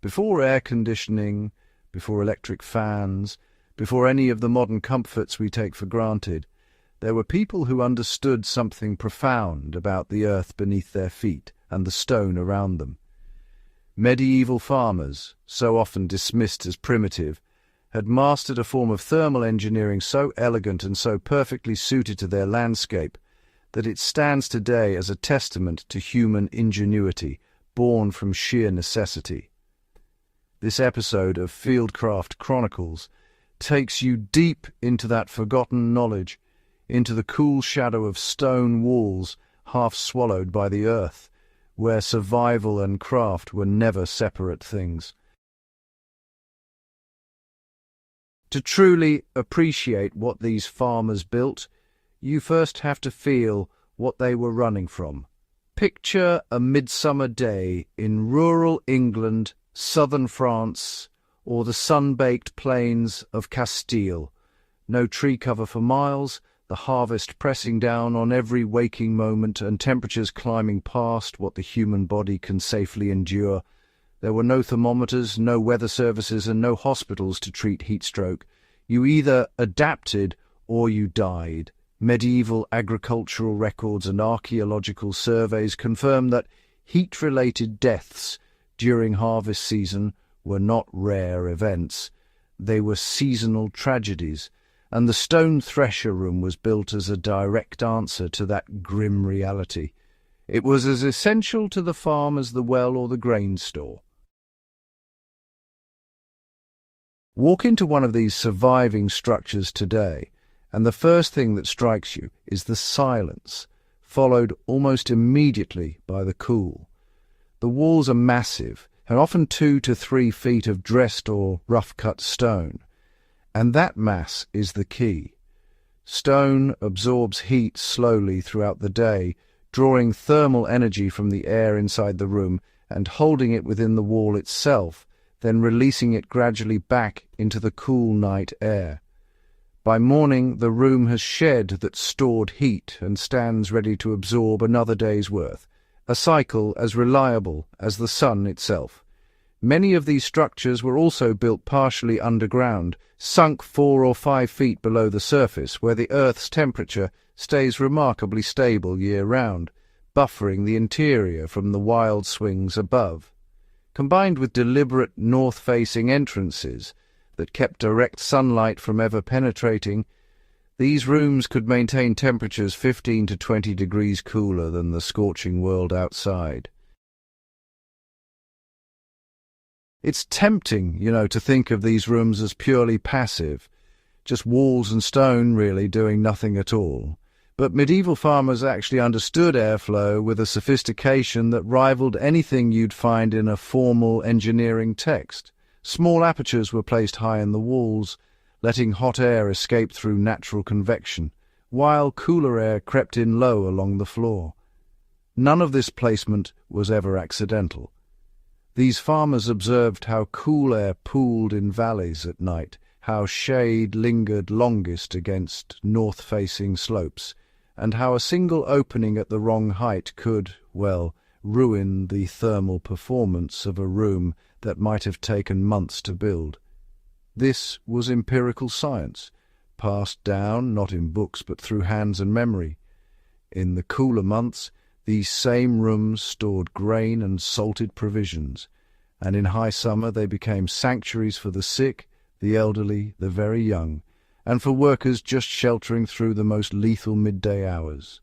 Before air conditioning, before electric fans, before any of the modern comforts we take for granted, there were people who understood something profound about the earth beneath their feet and the stone around them. Medieval farmers, so often dismissed as primitive, had mastered a form of thermal engineering so elegant and so perfectly suited to their landscape that it stands today as a testament to human ingenuity, born from sheer necessity. This episode of Fieldcraft Chronicles takes you deep into that forgotten knowledge, into the cool shadow of stone walls half swallowed by the earth, where survival and craft were never separate things. To truly appreciate what these farmers built, you first have to feel what they were running from. Picture a midsummer day in rural England, southern France, or the sun-baked plains of Castile. No tree cover for miles, the harvest pressing down on every waking moment and temperatures climbing past what the human body can safely endure. There were no thermometers, no weather services, and no hospitals to treat heat stroke. You either adapted or you died. Medieval agricultural records and archaeological surveys confirm that heat-related deaths during harvest season were not rare events. They were seasonal tragedies, and the stone thresher room was built as a direct answer to that grim reality. It was as essential to the farm as the well or the grain store. Walk into one of these surviving structures today, and the first thing that strikes you is the silence, followed almost immediately by the cool. The walls are massive, and often 2 to 3 feet of dressed or rough-cut stone, and that mass is the key. Stone absorbs heat slowly throughout the day, drawing thermal energy from the air inside the room and holding it within the wall itself, then releasing it gradually back into the cool night air. By morning, the room has shed that stored heat and stands ready to absorb another day's worth, a cycle as reliable as the sun itself. Many of these structures were also built partially underground, sunk 4 or 5 feet below the surface, where the Earth's temperature stays remarkably stable year-round, buffering the interior from the wild swings above. Combined with deliberate north-facing entrances that kept direct sunlight from ever penetrating, these rooms could maintain temperatures 15 to 20 degrees cooler than the scorching world outside. It's tempting, to think of these rooms as purely passive, just walls and stone really doing nothing at all. But medieval farmers actually understood airflow with a sophistication that rivaled anything you'd find in a formal engineering text. Small apertures were placed high in the walls, letting hot air escape through natural convection, while cooler air crept in low along the floor. None of this placement was ever accidental. These farmers observed how cool air pooled in valleys at night, how shade lingered longest against north-facing slopes, and how a single opening at the wrong height could, ruin the thermal performance of a room that might have taken months to build. This was empirical science, passed down not in books but through hands and memory. In the cooler months, these same rooms stored grain and salted provisions, and in high summer they became sanctuaries for the sick, the elderly, the very young, and for workers just sheltering through the most lethal midday hours.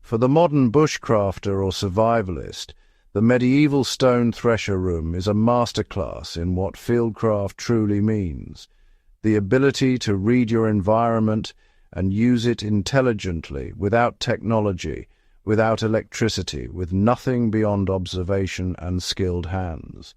For the modern bushcrafter or survivalist, the medieval stone thresher room is a masterclass in what fieldcraft truly means: the ability to read your environment and use it intelligently, without technology, without electricity, with nothing beyond observation and skilled hands.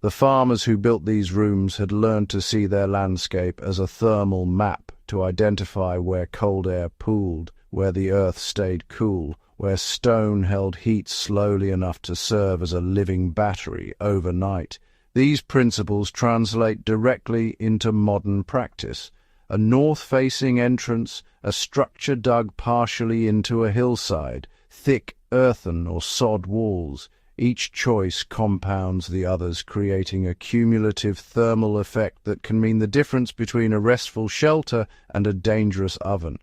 The farmers who built these rooms had learned to see their landscape as a thermal map to identify where cold air pooled, where the earth stayed cool, where stone held heat slowly enough to serve as a living battery overnight. These principles translate directly into modern practice. A north-facing entrance, a structure dug partially into a hillside, thick earthen or sod walls, Each choice compounds the others, creating a cumulative thermal effect that can mean the difference between a restful shelter and a dangerous oven.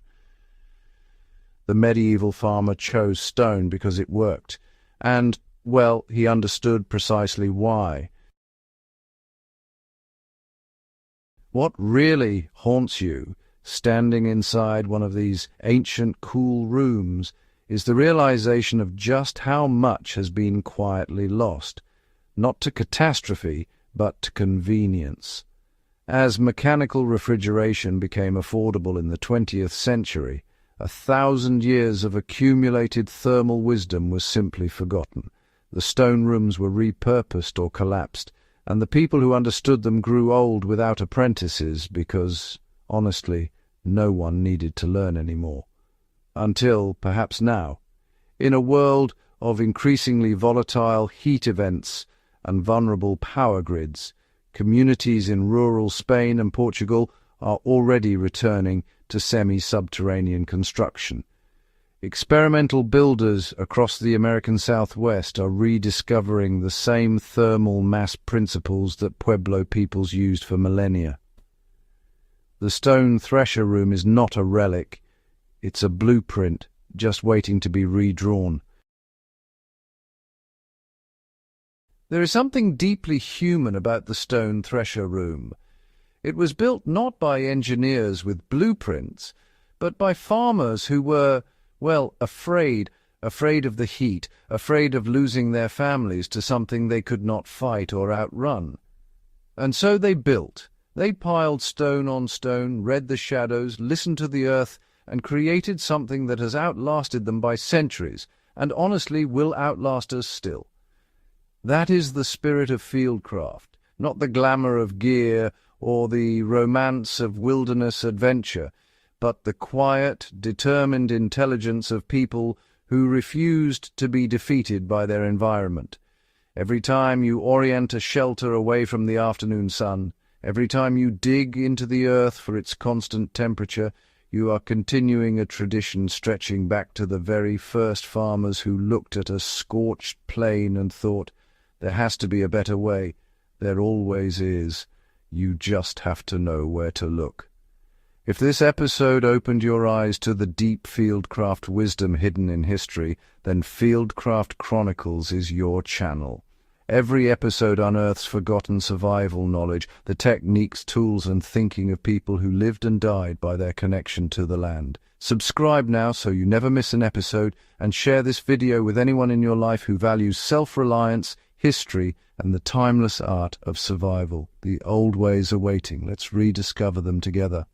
The medieval farmer chose stone because it worked, and, well, he understood precisely why. What really haunts you, standing inside one of these ancient, cool rooms, is the realization of just how much has been quietly lost, not to catastrophe, but to convenience. As mechanical refrigeration became affordable in the 20th century, 1,000 years of accumulated thermal wisdom was simply forgotten. The stone rooms were repurposed or collapsed, and the people who understood them grew old without apprentices because, honestly, no one needed to learn anymore. Until, perhaps now, in a world of increasingly volatile heat events and vulnerable power grids, communities in rural Spain and Portugal are already returning to semi-subterranean construction. Experimental builders across the American Southwest are rediscovering the same thermal mass principles that Pueblo peoples used for millennia. The stone thresher room is not a relic, it's a blueprint just waiting to be redrawn. There is something deeply human about the stone thresher room. It was built not by engineers with blueprints, but by farmers who were, well, afraid of the heat, afraid of losing their families to something they could not fight or outrun. And so they built. They piled stone on stone, read the shadows, listened to the earth, and created something that has outlasted them by centuries, and honestly will outlast us still. That is the spirit of Fieldcraft, not the glamour of gear or the romance of wilderness adventure, but the quiet, determined intelligence of people who refused to be defeated by their environment. Every time you orient a shelter away from the afternoon sun, every time you dig into the earth for its constant temperature, you are continuing a tradition stretching back to the very first farmers who looked at a scorched plain and thought, there has to be a better way. There always is. You just have to know where to look. If this episode opened your eyes to the deep Fieldcraft wisdom hidden in history, then Fieldcraft Chronicles is your channel. Every episode unearths forgotten survival knowledge, the techniques, tools, and thinking of people who lived and died by their connection to the land. Subscribe now so you never miss an episode, and share this video with anyone in your life who values self-reliance, history, and the timeless art of survival. The old ways are waiting. Let's rediscover them together.